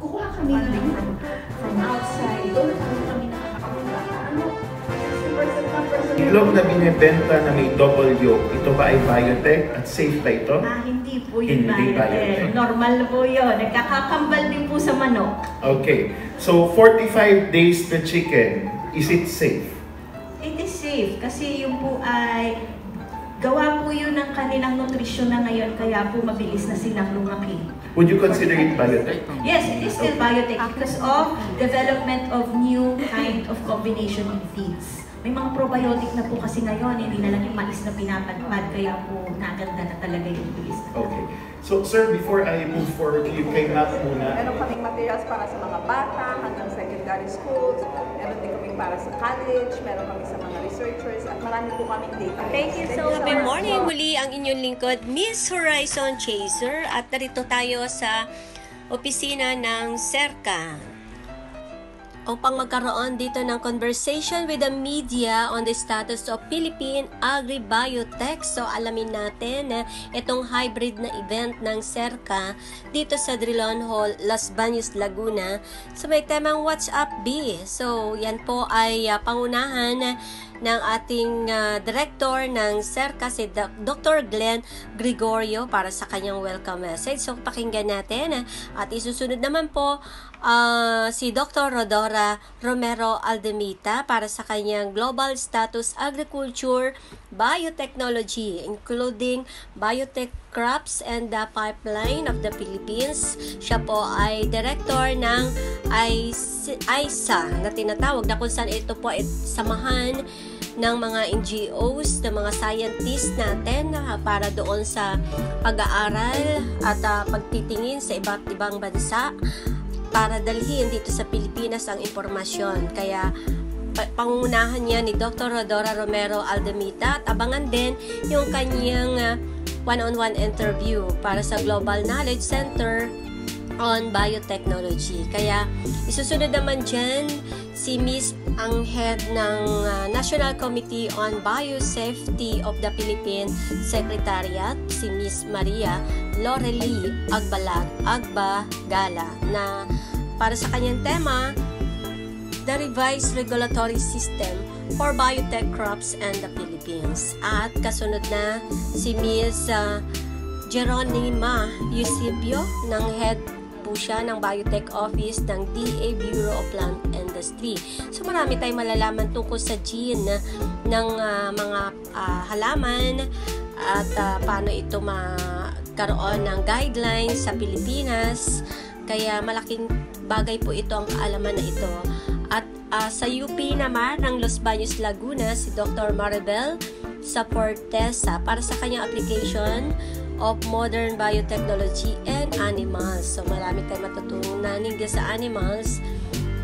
kukuha kami from outside. Doon na kami nakakapagpata. Itlog na binibenta na may double yolk, ito ba ay biotech at safe ba ito? Hindi po yun Hindi biotech. Normal po yun. Nagkakakambal din po sa manok. Okay. So, 45 days the chicken, is it safe? It is safe kasi yung po ay gawa po yun ng kanilang nutrisyon na ngayon kaya po mabilis na silang lumaki. Would you consider it biotech? Yes, it is still biotech because of development of new kind of combination in feeds. May mga probiotic na po kasi ngayon, hindi na lang yung mais na pinapadpad, kaya po naganda na talaga yung bilis. Okay. So, sir, before I move forward, you kay Matt muna. Meron kaming materials para sa mga bata hanggang secondary schools. Meron din kaming para sa college. Meron kami sa mga researchers. At marami po kaming data. Thank you so much. Good morning. Muli ang inyong lingkod, Miss Horizon Chaser. At narito tayo sa opisina ng SERCA upang magkaroon dito ng conversation with the media on the status of Philippine Agri-Biotech. So, alamin natin na itong hybrid na event ng SERCA dito sa Drilon Hall, Los Baños, Laguna. So, may temang What's Up B. So, yan po ay pangunahan ng ating director ng SERCA, si Dr. Glenn Gregorio, para sa kanyang welcome message. So, pakinggan natin. At isusunod naman po si Dr. Rodora Romero Aldemita para sa kanyang Global Status Agriculture Biotechnology, including biotech crops and the pipeline of the Philippines. Siya po ay director ng ISA na tinatawag na kung saan ito po ay samahan ng mga NGOs, ng mga scientists natin para doon sa pag-aaral at pagtitingin sa iba't ibang bansa para dalhin dito sa Pilipinas ang impormasyon. Kaya pangunahan niya ni Dr. Rodora Romero Aldemita at abangan din yung kanyang one-on-one interview para sa Global Knowledge Center on Biotechnology. Kaya isusunod naman dyan si Miss ang head ng National Committee on Biosafety of the Philippine Secretariat, si Miss Maria Lorely Agbagala, na para sa kanyang tema, the revised regulatory system for biotech crops and the Philippines. At kasunod na si Miss Jeronima Eusebio ng head po siya ng Biotech Office ng DA Bureau of Plant Industry. So marami tayong malalaman tungkol sa gene ng mga halaman at paano ito magkaroon ng guidelines sa Pilipinas. Kaya malaking bagay po ito ang kaalaman na ito. At sa UP naman ng Los Baños, Laguna, si Dr. Maribel Saportesa para sa kanyang application of modern biotechnology and animals. So, marami tayong matutunan sa animals.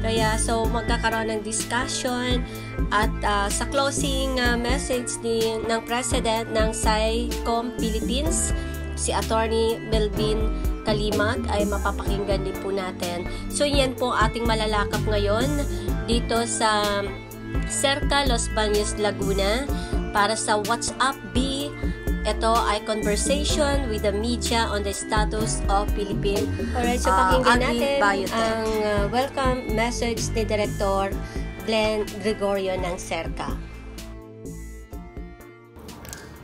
Kaya, so, magkakaroon ng discussion at sa closing message ng President ng SciComm Philippines, si Attorney Melvin Kalimag, ay mapapakinggan din po natin. So, yan po ating malalakap ngayon dito sa SERCA Los Baños, Laguna para sa What's Up B. Ito ay conversation with the media on the status of Philippine Alright, so pakinggan natin ang welcome message ni Director Glenn Gregorio ng SERCA.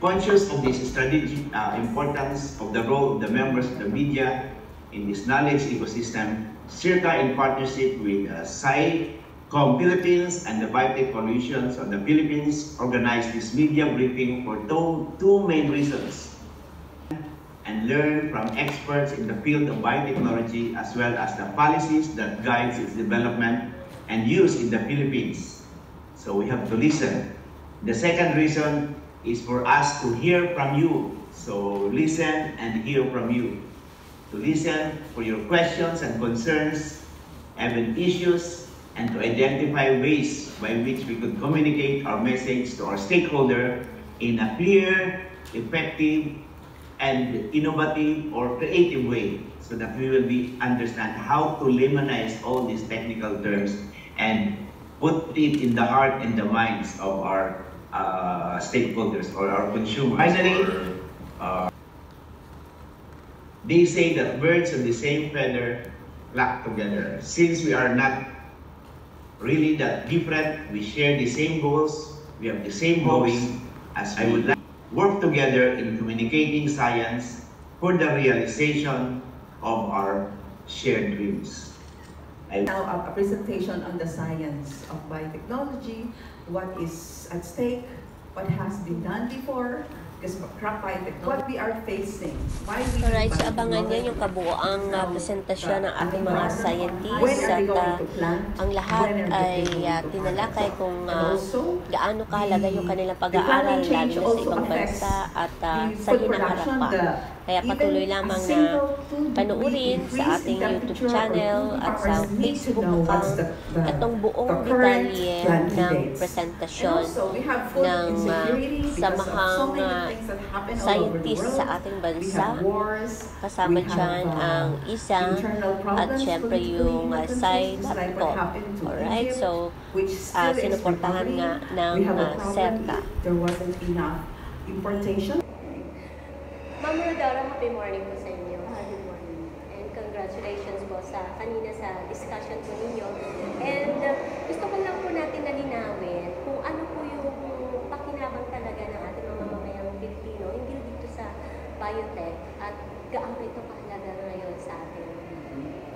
Conscious of this strategic importance of the role of the members of the media in this knowledge ecosystem, SERCA, in partnership with SciComm Philippines and the Biotech Coalitions of the Philippines, organized this media briefing for two main reasons: and learn from experts in the field of biotechnology as well as the policies that guides its development and use in the Philippines. So we have to listen. The second reason is for us to hear from you. So listen and hear from you. To listen for your questions and concerns, even issues, and to identify ways by which we could communicate our message to our stakeholder in a clear, effective, and innovative or creative way, so that we will understand how to lemonize all these technical terms and put it in the heart and the minds of our stakeholders or our consumers. Finally, they say that birds of the same feather flock together. Since we are not really that different, we share the same goals, we have the same going, as I would like to work together in communicating science for the realization of our shared dreams. Now, a presentation on the science of biotechnology, what is at stake, what has been done before, because craft biotechnology, what we are facing, why we Alright, so need abangan niyo yung kabuoang presentasyon ng ating mga scientists at ang lahat ay tinalakay kung gaano kahalaga yung kanilang pag-aaral lalo na sa ibang bansa at sa hinaharap pa. Kaya patuloy lamang na panuorin sa ating YouTube channel at sa Facebook account itong buong detalye ng presentasyon ng samahang scientist sa ating bansa. Kasama dyan ang isa at syempre yung SCI.com. Alright, so sinuportahan nga ng CERTA. There wasn't enough importation. Ma'am Rodora, happy morning po sa inyo. Good morning. And congratulations po sa kanina sa discussion po ninyo. And gusto ko lang po natin nalinawin kung ano po yung pakinabang talaga ng ating mga mamamayang Pilipino, hindi dito sa biotech at gaano ito kahalaga ngayon sa ating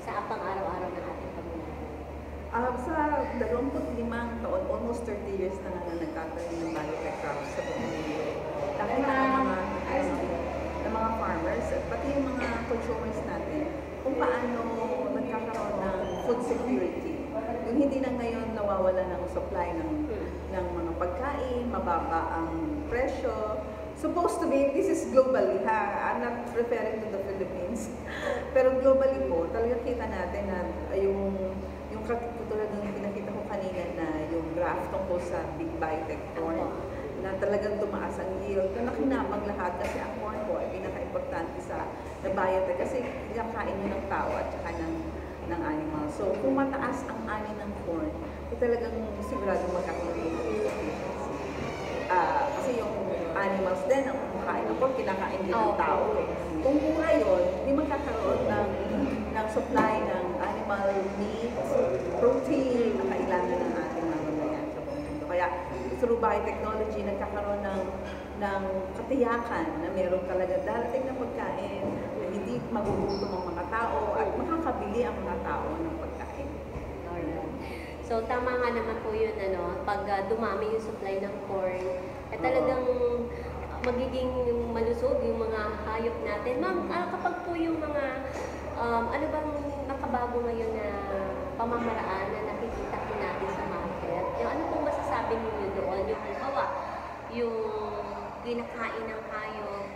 sa pang-araw-araw ng ating pamumuhay. Sa 25 taon, almost 30 years na nga nagtatanim ng biotech crops sa pamumuhay. Nakita ng mga farmers at pati yung mga consumers natin kung paano nagkakaroon ng food security. Yung hindi na ngayon nawawala ng supply ng mga pagkain, mababa ang presyo. Supposed to be, this is globally ha, I'm not referring to the Philippines. Pero globally po, talaga kita natin na yung katulad ng pinakita ko kanina na yung graph tungkol sa big biotech corn, na talagang tumaas ang yield, na nakinabang lahat kasi ang corn po ay pinaka-importante sa biotech kasi kinakain nyo ng tao at saka ng animal. So kung mataas ang ani ng corn, ay talagang sigurado magkakaroon ng efficiency. Kasi yung animals din, ang kumakain ng corn, kinakain din ng tao. Kung mura yun, hindi magkakaroon ng supply ng animal meat, protein, na kailangan ng ating mamamayan sa buong mundo. Kaya through biotechnology, nagkakaroon ng katiyakan na meron talaga darating na pagkain na hindi magugutom ang mga tao at makakabili ang mga tao ng pagkain. So tama nga naman po yun, pag dumami yung supply ng corn, at talagang magiging malusog yung mga hayop natin. Ma'am, kapag po yung mga, ano bang nakabago ngayon na pamamaraan na nakikita po natin sa market? Yung ano pong masasabi niyo doon? Yung halimbawa, yung kinakain ng hayop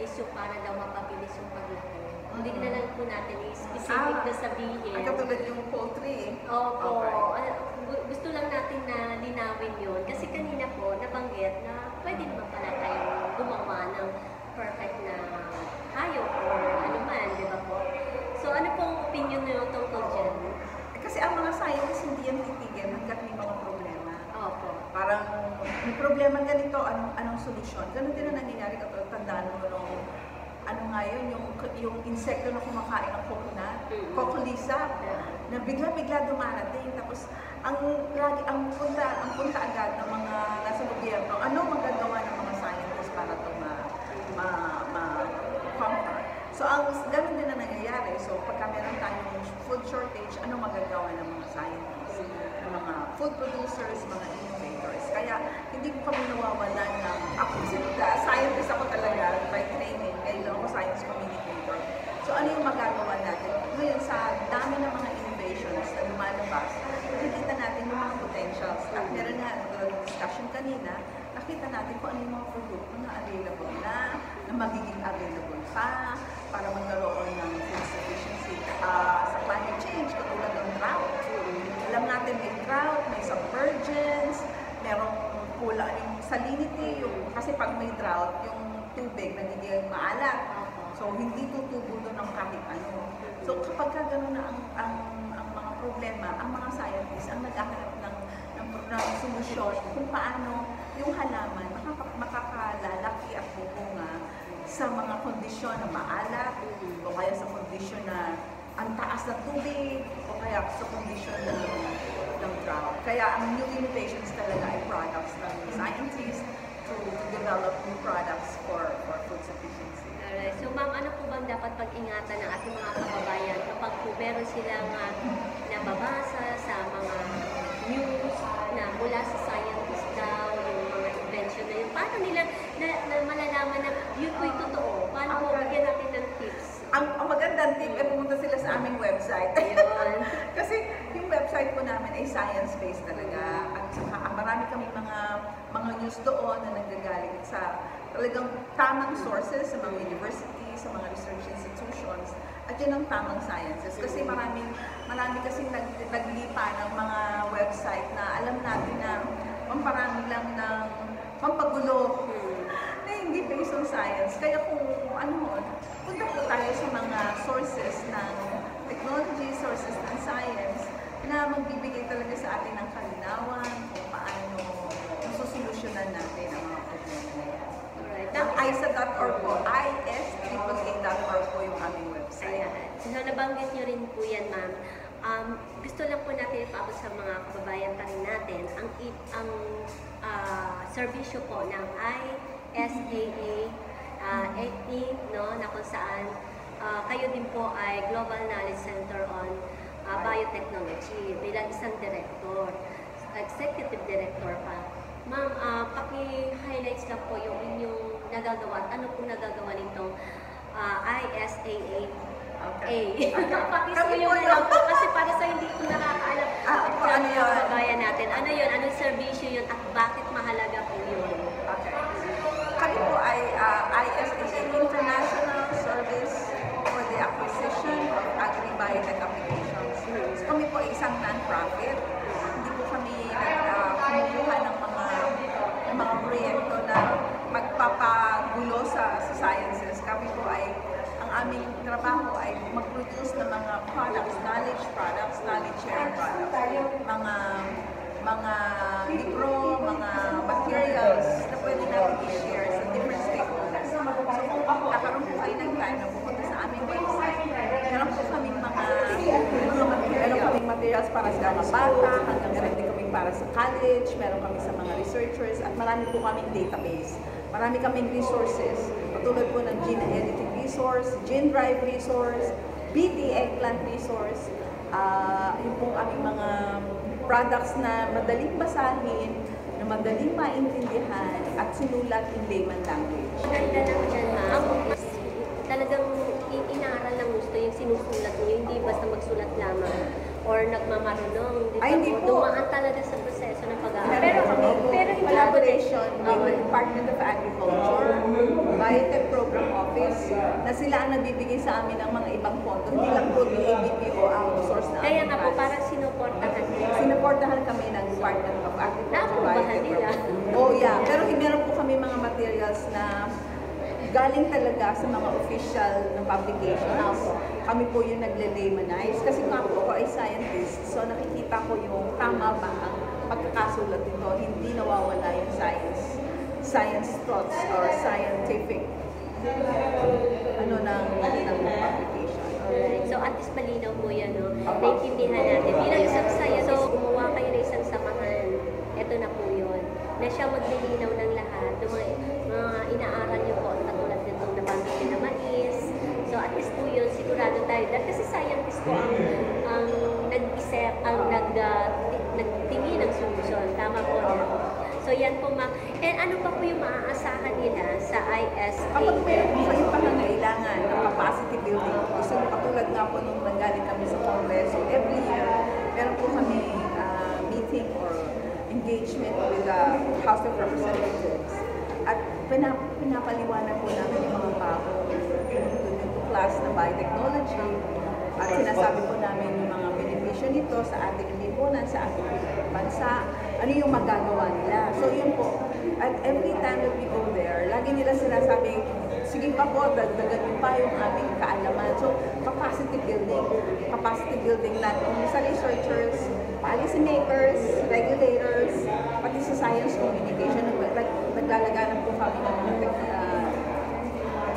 is yung para daw mapabilis yung paglaki. Hindi na lang po natin specific na sabihin. Ay, katulad yung poultry. Opo. Gusto lang natin na linawin yun. Kasi kanina po, nabanggit na pwede naman pala tayong gumawa ng perfect na hayop or ano man, di ba po? So ano pong opinion nyo tungkol dyan? Kasi ang mga scientists hindi yan titigil hanggat may mga problema. Opo. Parang may problema ganito, anong solusyon? Ganun din ang nangyayari katulad tandaan mo nung yung insekto na kumakain ng coconut, Cocolisa, na bigla-bigla dumarating. Tapos ang punta agad ng mga nasa gobyerno, ano magagawa ng mga scientists para ito ma-conquer. So ganun din na nangyayari. So pagka meron tayong food shortage, ano magagawa ng mga scientists, ng mga food producers, mga innovators. Kaya hindi ko kami nawawalan ng, ako kasi scientist ako talaga by training, kaya ako science communicator. So ano yung magagawa natin? Ngayon sa dami ng mga innovations na lumalabas, nakikita natin yung mga potentials. At meron nga, discussion kanina, nakita natin kung ano yung mga produkto na available na magiging available pa para magkaroon ng food sufficiency sa climate change, katulad ng drought. Alam natin may drought, may submergence, merong kulang yung salinity, kasi pag may drought, yung tubig nagiging maalat. So, hindi tutubo doon ng kahit ano. So, kapag gano'n na ang mga problema, ang mga scientists ang naghahanap ng solusyon kung paano yung halaman makakalalaki at bumunga sa mga kondisyon na maalat o kaya sa kondisyon na ang taas ng tubig o kaya sa condition ng drought. Kaya ang new limitations talaga ay products ng scientists to develop new products for food sufficiency. Alright. So ma'am, ano po bang dapat pag-ingatan ng ating mga kababayan kapag po meron silang nababasa sa mga news na mula sa scientist daw, yung mga invention na yun, paano nila na malalaman na yun po'y totoo? Paano po bigyan natin ng tips? Ang magandang tip ay pumunta sila sa aming website. Ayun. Kasi yung website po namin ay science-based talaga. At saka marami kami mga news doon na nanggagaling sa talagang tamang sources sa mga universities, sa mga research institutions. At yun ang tamang sciences. Kasi marami kasing naglipa ng mga website na alam natin na pamparami lang ng pampagulo na hindi based on science. Kaya kung punta po tayo sa mga sources ng technology, sources ng science, na magbibigay talaga sa atin ng kalinawan kung paano masusolusyonan natin ang mga problema na yan. Ang ISA.org po, ISAA.org po yung aming website. Ayan. So, nabanggit nyo rin po yan, ma'am. Gusto lang po natin ipaabot sa mga kababayan pa rin natin ang serbisyo po ng ISAA no, na kung saan kayo din po ay Global Knowledge Center on Biotechnology bilang isang director, executive director pa. Ma'am, paki-highlights lang po yung inyong nagagawa at ano po nagagawa nitong ISAA. Okay. Pakisuyo mo lang po kasi para sa hindi ko nakakaalam Ano yun? kababayan natin. Ano yun? Anong serbisyo yun? At bakit mahalaga po yun? Okay. Kami po ay ISAA, International Service for the Acquisition of Agri-Biotech Applications. So kami po ay isang non-profit. Hindi po kami kumukuha ng mga proyekto na magpapagulo sa sciences. Kami po ay, ang aming trabaho ay mag-produce ng mga products, knowledge sharing products, mga libro, mga materials na pwede natin i-share sa different stakeholders. So kung kakaroon po kayo ng time na pumunta sa aming website, meron po kaming materials para sa mga bata, hanggang meron din kami para sa college, meron kami sa mga researchers, at marami po kaming database. Marami kaming resources, katulad po ng gene editing resource, gene drive resource, BT eggplant resource, yung pong aming mga products na madaling basahin, na madaling maintindihan, at sinulat in layman language. Ganda lang dyan, ma'am. Talagang inaaral ng gusto yung sinusulat mo, hindi basta magsulat lamang or nagmamarunong. Ay, hindi po. Dumaan talaga sa proseso ng pag-aaral. Pero hindi collaboration with the Department of Agriculture, Biotech Program Office, na sila ang nagbibigay sa amin ng mga ibang pondo. Hindi lang po yung ABPO ang source na Kaya aming nga po, funds. parang sinuportahan nila. Sinuportahan kami ng Department of Agriculture, Naaprubahan Biotech nila. Program. Oh yeah, pero meron po kami mga materials na galing talaga sa mga official na publications. Kami po yung nagle-laymanize. Kasi nga po ako ay scientist, so nakikita ko yung tama ba ang pagkakasulat nito. Hindi nawawala yung science thoughts or scientific ng publication. Alright. So, at least malinaw po yan, no? Naintindihan natin. Bilang isang scientist, gumawa kayo ng isang samahan. Ito na po yun. Na siya maglilinaw ng lahat. Yung mga inaaral niyo po, katulad nitong nabanggit na mais. So, at least po yun, sigurado tayo. Dahil kasi scientist po ang nag-isip, ang nagtingin ng solusyon. Tama po na. So, yan po, ma'am. And ano pa po yung maaasahan nila sa ISAA? Kapag meron po kayong pangangailangan ng capacity building, gusto mo katulad nga po nung nanggaling kami sa Kongreso, every year, meron po kami meeting or engagement with the House of Representatives. At pinapaliwanag po namin yung mga bago yung class na biotechnology. At sinasabi po namin yung mga benepisyo nito sa ating lipunan, sa ating bansa, ano yung magagawa nila. So yun po. At every time that we go there, lagi nila sinasabi, sige pa po, dagdagan niyo pa yung aming kaalaman. So capacity building not only sa researchers, policy makers, regulators, pati sa science communication. Naglalaganap po kami ng mga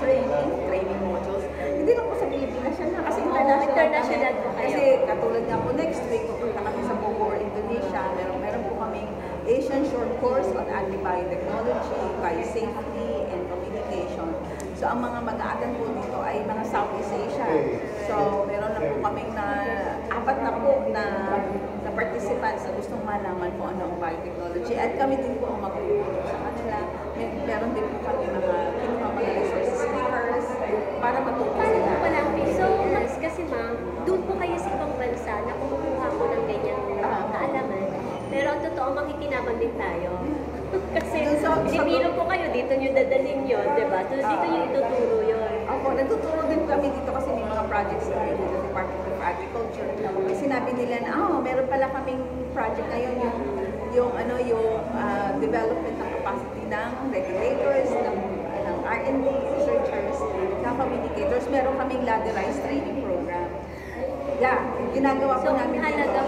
training modules. Hindi lang po sa Pilipinas international kasi international po kayo. Kasi katulad nga po next week, pupunta kami sa Bogor, Indonesia. Meron po kaming Asian short course on anti-biotechnology, biosafety, and communication. So ang mga mag-a-attend po dito ay mga Southeast Asia. So meron na po kaming apat na po na participants na gustong malaman po ano ang biotechnology. At kami din po ang magtutulong sa kanila. Meron din po kami mga resources speakers para matuto sila. So, kasi ma'am, doon po kayo sa ibang bansa na kumukuha ko ng ganyang kaalaman. Pero ang totoo, makikinabang din tayo. Kasi bibiro po kayo, dito nyo dadalhin yun, diba? So, dito nyo ituturo yun. Ako, nagtuturo din kami dito kasi may mga projects kami dito sa Department of Agriculture. Sinabi nila na, meron pala kaming project ngayon yung development ng capacity ng regulators, ng R&D, researchers, ng communicators. Meron kaming ladderized training program. Yeah, ginagawa po namin halaga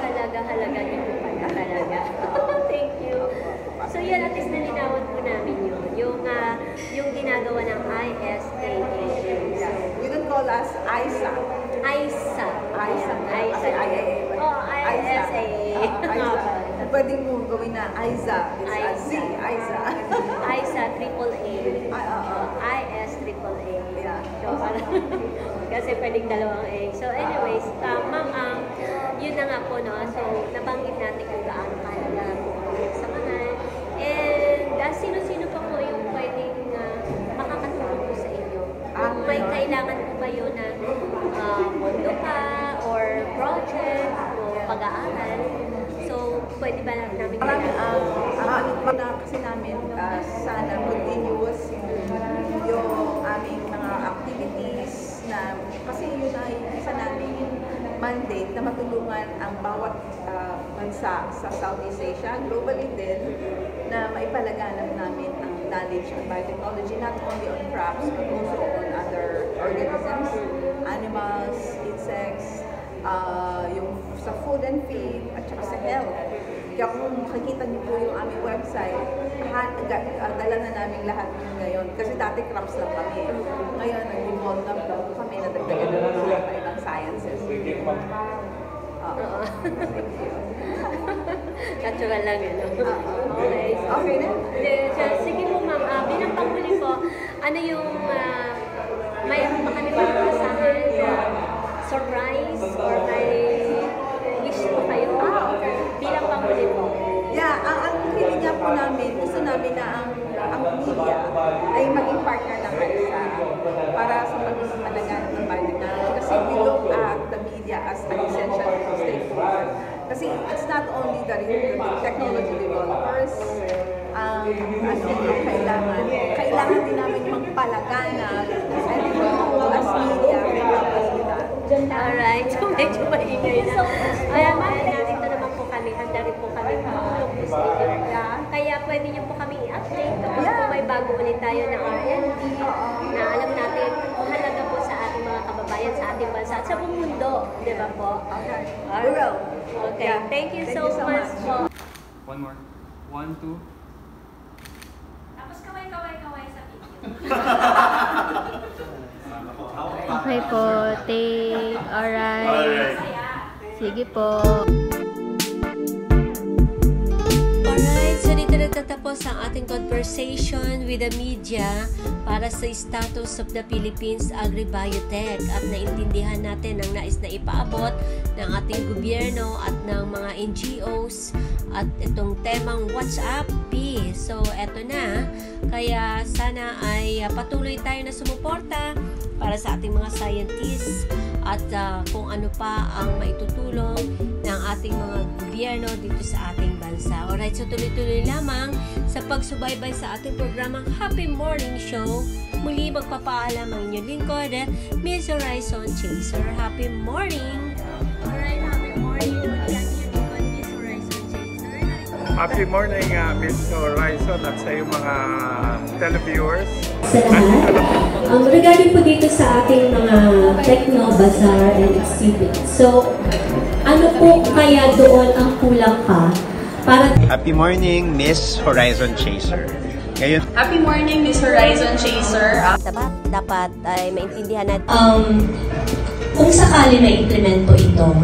niyo po pala talaga. Thank you. So yan, at least nalinawan po namin yun. Yung ginagawa ng ISAA. You don't call us ISA. ISA. Kasi IAA. Oh, ISAA. Pwede mo gawin na ISA. It's Z, ISA. ISA AAA. IS AAA. Yeah. So, kasi pwedeng dalawang A. So anyways, ma'am, yun na nga po, no? So, nabanggit natin kung gaano kahalaga po ang samahan. And sino-sino pa po yung pwedeng makakatulong po sa inyo? Kung may kailangan po kayo na mundo pa or project o pag-aaral, so pwede ba namin kasi namin sana continuous yung aming mga activities na kasi yun ay isa namin mandate na matulungan ang bawat bansa sa Southeast Asia, globally din, na maipalaganap namin ang knowledge on biotechnology, not only on crops but also on other organisms, animals, insects, yung sa food and feed, at saka sa health. Kaya kung makikita niyo po yung aming website, dala na namin lahat yun ngayon. Kasi dati crops lang kami. Ngayon, nag-involve na po kami na dagdagan na mga ibang sciences. Natural lang yun. Okay. Okay na? Sige po ma'am, bilang panghuli po, ano yung mayroon pa kami pag-asahan na surprise or may wish po kayo? Bilang panghuli po. Yeah, ang feeling niya po namin, gusto namin na ang media ay maging partner ng ISA para sa pagpapalaganap ng biotechnology. Kasi we look at the media as an essential stakeholder. Kasi it's not only the technology developers kailangan din namin magpalaganap and as media can help us with that. Alright, so medyo maingay na. Kaya narito naman po kami, handa rin po kami tumulong po sa inyo. Kaya pwede niyo po kami i-update kapag po may bago ulit tayo na R&D na alam natin mahalaga po sa ating mga kababayan, sa ating bansa at sa buong mundo, di ba po? Okay. We will. Okay, thank you so much po. One more. 1, 2. Tapos kaway-kaway sa video. Okay po, take. Alright. Sige po. Alright, so dito nagtatapos ang ating conversation with the media para sa status of the Philippines Agri-Biotech at naintindihan natin ang nais na ipaabot ng ating gobyerno at ng mga NGOs at itong temang WhatsApp P. So, eto na. Kaya sana ay patuloy tayo na sumuporta para sa ating mga scientists at kung ano pa ang maitutulong ng ating mga gobyerno dito sa ating bansa. Alright, so tuloy-tuloy lamang sa pagsubaybay sa ating programang Happy Morning Show. Muli magpapaalam ang inyong lingkod, Miss Horizon Chaser. Happy morning! Alright, happy morning! Muli ang inyong lingkod, Miss Horizon Chaser. Happy morning, Miss Horizon at sa iyong mga televiewers. Sa lahat, regarding po dito sa ating mga Techno Bazaar and Exhibit. So, ano po kaya doon ang kulang pa para... Happy morning, Miss Horizon Chaser. Ngayon, Happy morning, Miss Horizon Chaser. Dapat ay maintindihan natin. Kung sakali na implement po ito,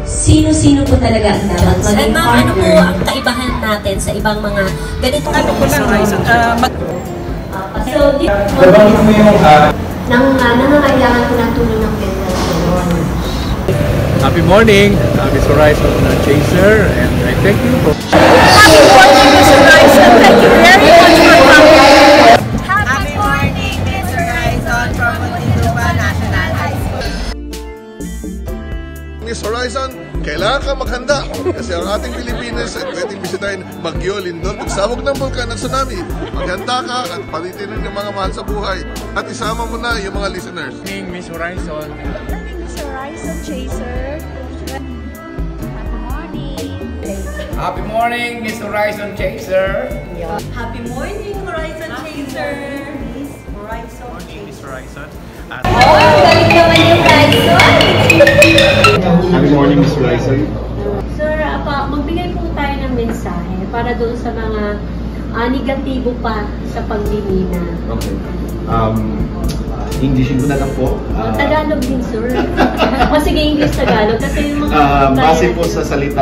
sino-sino po talaga ang dapat maging partner? Ano po ang kaibahan natin sa ibang mga ganito ano po lang nangangailangan po ng tulong ng mental health. Happy morning, Miss Horizon Chaser, and I thank you for... Happy morning, Miss Horizon. Thank you very much for coming. Happy morning, Miss Horizon from Muntinlupa National High School. Miss Horizon, kailangan ka maghanda kasi ang ating Pilipinas ay pwedeng bisitahin Bagyo, Lindol, pagsabog ng bulkan at tsunami. Maghanda ka at palitinin ng mga mahal sa buhay at isama mo na yung mga listeners. Miss Horizon. Miss Horizon Chaser. Happy morning, Miss Horizon Chaser. Happy morning, Horizon Chaser! Miss Horizon Miss Horizon. Galing naman yung Horizon! Happy morning, Miss Horizon. Sir, magbigay po tayo ng mensahe para doon sa mga negatibo pa sa pagdimina. Okay. Englishin ko na lang po. Tagalog din, sir. O sige, English Tagalog. Kasi yung mga... Base po sa salita